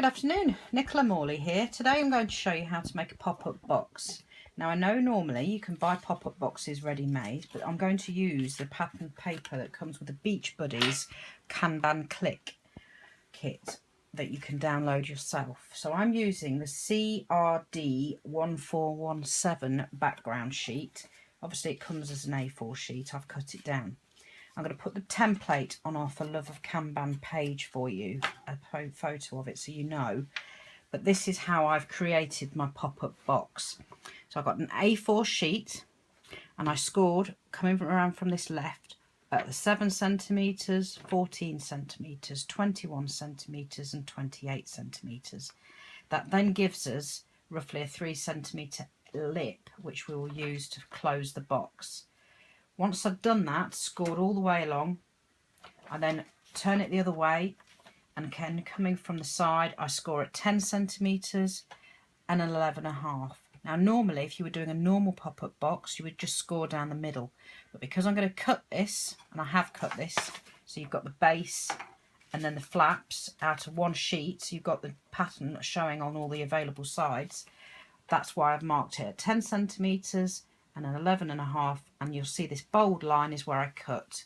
Good afternoon, Nicola Morley here. Today I'm going to show you how to make a pop-up box. Now I know normally you can buy pop-up boxes ready-made, but I'm going to use the pattern paper that comes with the Beach Buddies Kanban Klick kit that you can download yourself. So I'm using the CRD 1417 background sheet. Obviously it comes as an A4 sheet, I've cut it down. I'm going to put the template on our For Love of Kanban page for you, a photo of it so you know. But this is how I've created my pop-up box. So I've got an A4 sheet and I scored, coming around from this left, at the 7 centimetres, 14 centimetres, 21 centimetres and 28 centimetres. That then gives us roughly a 3 centimetre lip, which we will use to close the box. Once I've done that, scored all the way along, I then turn it the other way, and again coming from the side I score at 10 centimetres and an 11.5. Now normally if you were doing a normal pop-up box you would just score down the middle, but because I'm going to cut this, and I have cut this, so you've got the base and then the flaps out of one sheet, so you've got the pattern showing on all the available sides. That's why I've marked it at 10 centimetres and an 11.5, and you'll see this bold line is where I cut.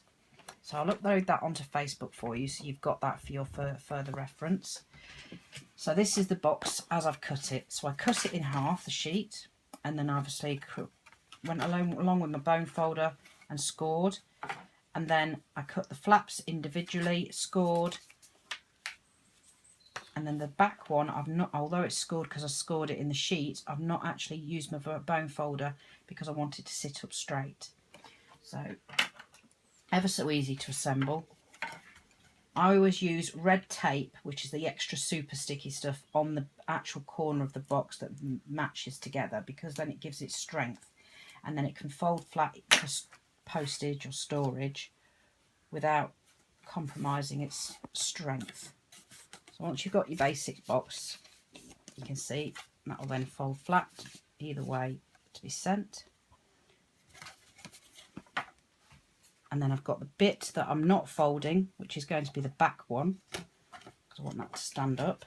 So I'll upload that onto Facebook for you so you've got that for your further reference. So this is the box as I've cut it. So I cut it in half, the sheet, and then obviously went along with my bone folder and scored, and then I cut the flaps individually, scored, and then the back one I've not, although it's scored because I scored it in the sheet, I've not actually used my bone folder because I wanted to sit up straight. So ever so easy to assemble. I always use red tape, which is the extra super sticky stuff on the actual corner of the box that matches together, because then it gives it strength, and then it can fold flat for postage or storage without compromising its strength. So once you've got your basic box, you can see that will then fold flat either way to be sent. And then I've got the bit that I'm not folding, which is going to be the back one, because I want that to stand up.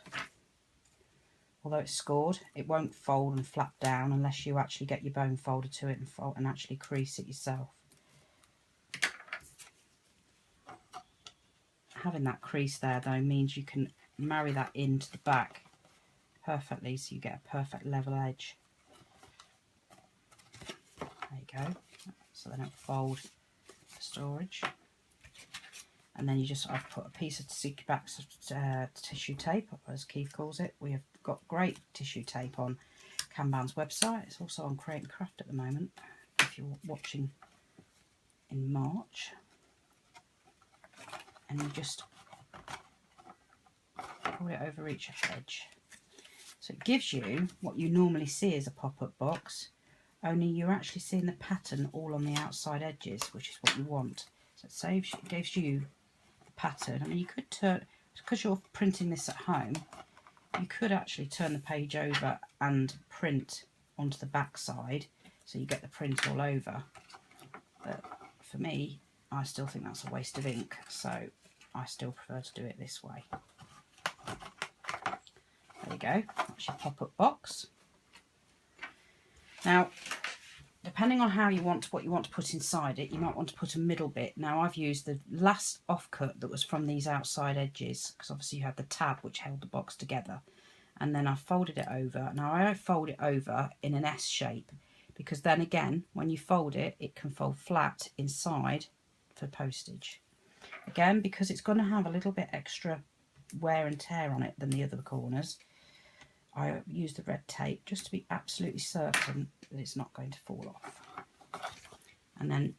Although it's scored, it won't fold and flap down unless you actually get your bone folder to it and fold and actually crease it yourself. Having that crease there though means you can marry that into the back perfectly, so you get a perfect level edge. There you go. So then it'll fold for storage, and then you just, I've put a piece of sticky back tissue tape, as Keith calls it. We have got great tissue tape on Kanban's website. It's also on Create and Craft at the moment if you're watching in March. And you just pull it over each edge. So it gives you what you normally see as a pop-up box, only you're actually seeing the pattern all on the outside edges, which is what you want. So it gives you the pattern. I mean, you could turn, because you're printing this at home, you could actually turn the page over and print onto the back side, so you get the print all over. But for me, I still think that's a waste of ink, so I still prefer to do it this way. There you go, that's your pop-up box. Now, depending on how you want, what you want to put inside it, you might want to put a middle bit. Now, I've used the last offcut that was from these outside edges, because obviously you had the tab which held the box together, and then I folded it over. Now, I fold it over in an S shape, because then again, when you fold it, it can fold flat inside for postage. Again, because it's going to have a little bit extra wear and tear on it than the other corners, I use the red tape just to be absolutely certain that it's not going to fall off. And then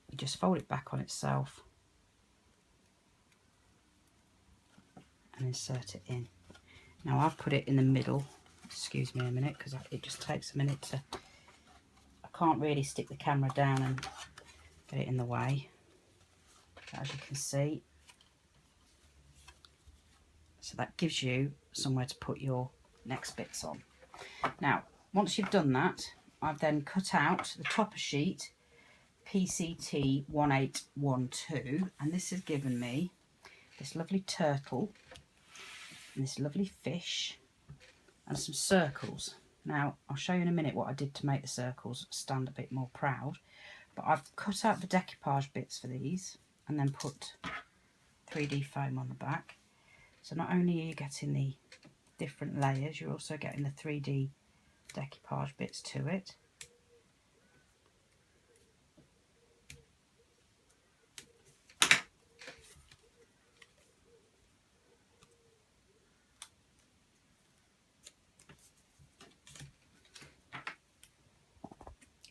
you just fold it back on itself and insert it in. Now I've put it in the middle. Excuse me a minute, because it just takes a minute to, I can't really stick the camera down and get it in the way. But as you can see, so that gives you somewhere to put your next bits on. Now, once you've done that, I've then cut out the topper sheet, PCT 1812, and this has given me this lovely turtle and this lovely fish and some circles. Now I'll show you in a minute what I did to make the circles stand a bit more proud, but I've cut out the decoupage bits for these and then put 3D foam on the back. So not only are you getting the different layers, you're also getting the 3D decoupage bits to it.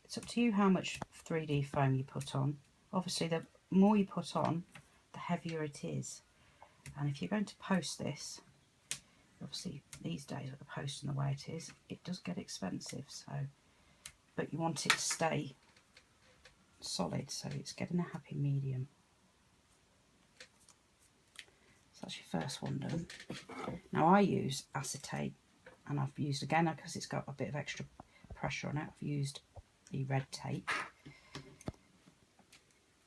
It's up to you how much 3D foam you put on. Obviously the more you put on, the heavier it is. And if you're going to post this, obviously these days with the posting the way it is, it does get expensive. So, but you want it to stay solid, so it's getting a happy medium. So that's your first one done. Now I use acetate, and I've used, again, because it's got a bit of extra pressure on it, I've used the red tape.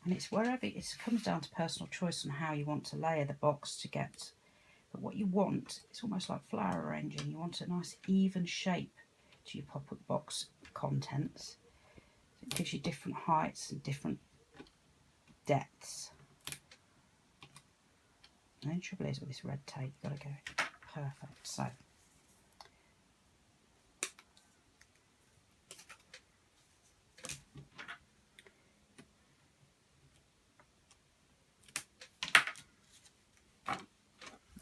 And it's wherever, it comes down to personal choice on how you want to layer the box to get, but what you want, it's almost like flower arranging, you want a nice even shape to your pop-up box contents. So it gives you different heights and different depths. And the trouble is with this red tape, you've got to go perfect. So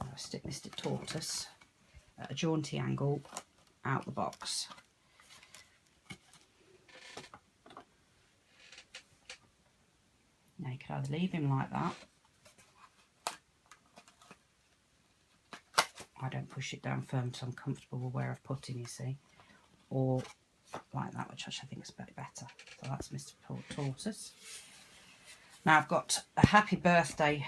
I'll stick Mr. Tortoise at a jaunty angle out the box. Now you could either leave him like that. I don't push it down firm so I'm comfortable with where I've put him, you see. Or like that, which I think is a bit better. So that's Mr. Tortoise. Now I've got a happy birthday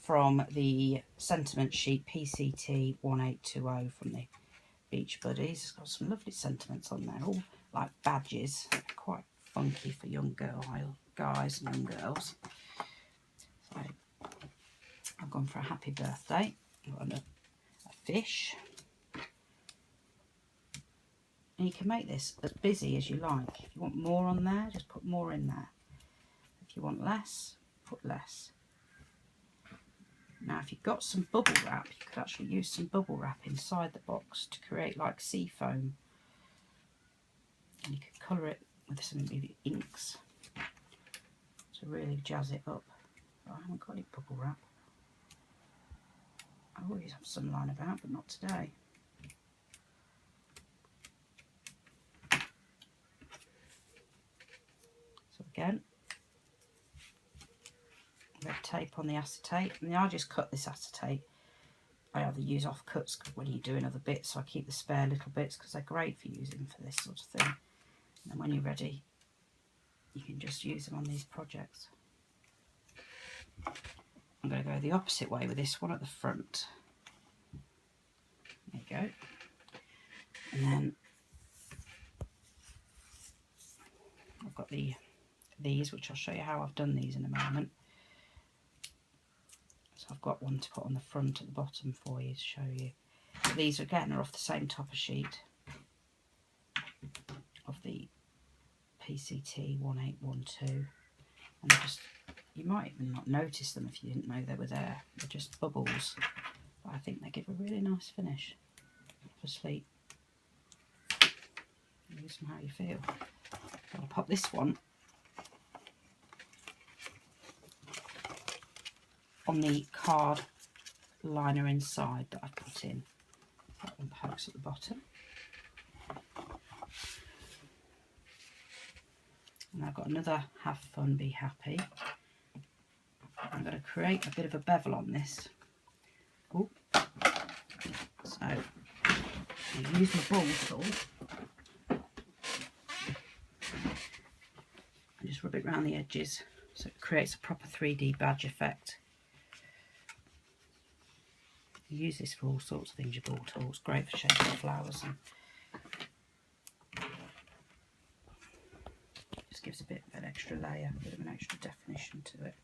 from the sentiment sheet PCT 1820 from the Beach Buddies. It's got some lovely sentiments on there, all like badges, quite funky for young guys and young girls. So I've gone for a happy birthday. I've got a fish. And you can make this as busy as you like. If you want more on there, just put more in there. If you want less, put less. Now if you've got some bubble wrap, you could actually use some bubble wrap inside the box to create like sea foam. And you could colour it with some of the inks to really jazz it up. But I haven't got any bubble wrap. I always have some lying about, but not today. So again, red tape on the acetate, and I just cut this acetate. I either use offcuts when you're doing other bits, so I keep the spare little bits because they're great for using for this sort of thing. And then when you're ready, you can just use them on these projects. I'm going to go the opposite way with this one at the front. There you go. And then I've got these, which I'll show you how I've done these in a moment. So I've got one to put on the front at the bottom for you to show you. But these again are off the same topper sheet of the PCT 1812. And just, you might even not notice them if you didn't know they were there. They're just bubbles, but I think they give a really nice finish. Obviously, use them how you feel. So I'll pop this one on the card liner inside that I've put in. That one pokes at the bottom. And I've got another have fun, be happy. I'm going to create a bit of a bevel on this. Ooh. So I'll use my ball tool and just rub it around the edges so it creates a proper 3D badge effect. You use this for all sorts of things, your ball tool. It's great for shaping flowers and just gives a bit of an extra layer, a bit of an extra definition to it.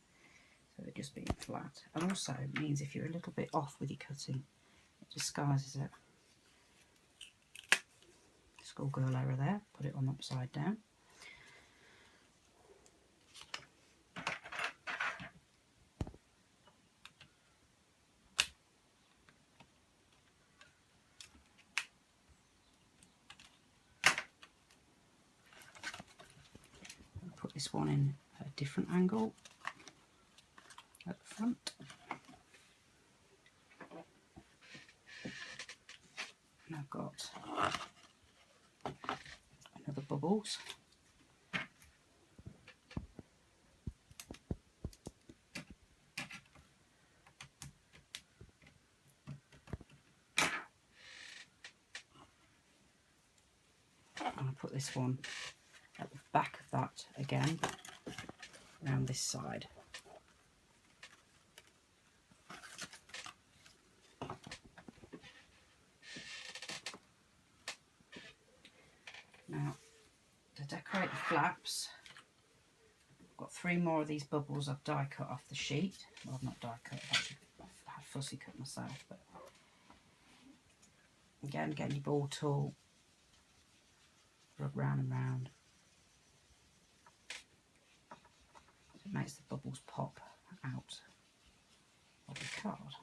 So it just being flat. And also means if you're a little bit off with your cutting, disguises it. Schoolgirl error there, put it on upside down. I'll put this one in at a different angle at the front. And I've got another bubbles. And I'll put this one at the back of that again, around this side. Now, to decorate the flaps, I've got 3 more of these bubbles I've die cut off the sheet. Well, I've not die cut, I've had fussy cut myself. But again, getting your ball tool, rub round and round. So it makes the bubbles pop out of the card.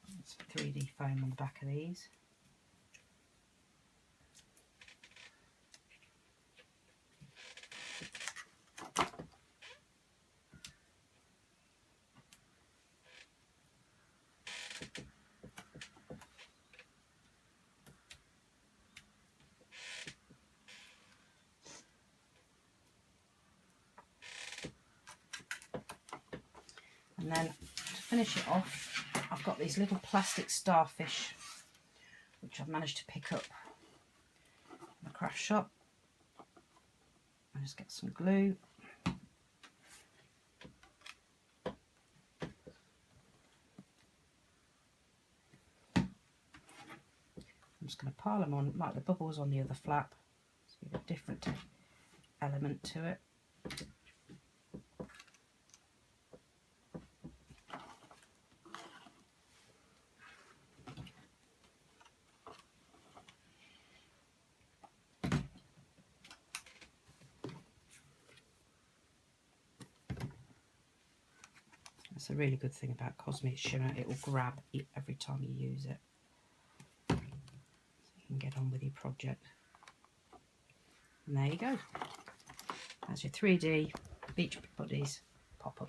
There's 3D foam on the back of these. And then to finish it off, I've got these little plastic starfish, which I've managed to pick up in the craft shop. I'll just get some glue. I'm just going to pile them on like the bubbles on the other flap, so you get a different element to it. That's a really good thing about Cosmic Shimmer, it will grab it every time you use it. So you can get on with your project. And there you go. That's your 3D Beach Buddies pop-up